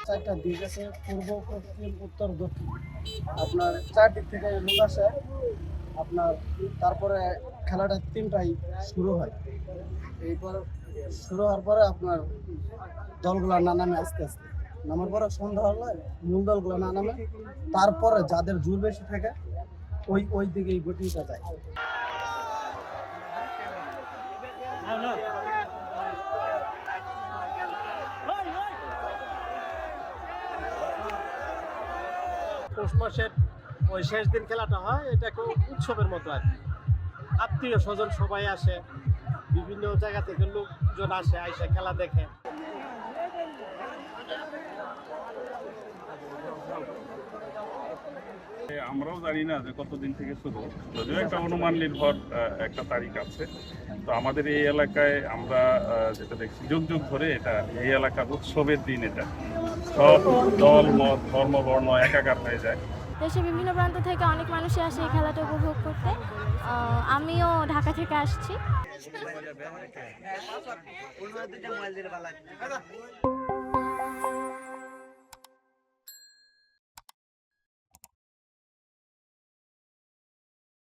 চারটা দিক আছে, পূর্ব, পশ্চিম, উত্তর, দক্ষিণ। আপনার চারদিক থেকে লোক আসে। আপনার তারপরে খেলাটা 3টায় শুরু হয়। এরপর শুরু হওয়ার পরে আপনার দলগুলো না নামে আস্তে আস্তে নামার পরে সন্ধ্যা হলে মূল দলগুলো না নামে, তারপরে যাদের জোর বেশি থাকে ওই দিকে এই গতিটা যায়। পৌষ মাসের ওই শেষ দিন খেলাটা হয়, এটা খুব উৎসবের মতো আর কি। আত্মীয় স্বজন সবাই আসে, বিভিন্ন জায়গা থেকে লোকজন আসে, আইসা খেলা দেখে। আমরাও জানি না যে কতদিন থেকে শুরু, যদিও একটা অনুমান নির্ভর একটা তারিখ আছে। তো আমাদের এই এলাকায় আমরা যেটা দেখছি যুগ যুগ ধরে এটা এই এলাকার উৎসবের দিন। এটা সব দল মত ধর্ম বর্ণ একাকার হয়ে যায়। দেশের বিভিন্ন প্রান্ত থেকে অনেক মানুষই আসে এই খেলাটা উপভোগ করতে। আমিও ঢাকা থেকে আসছি।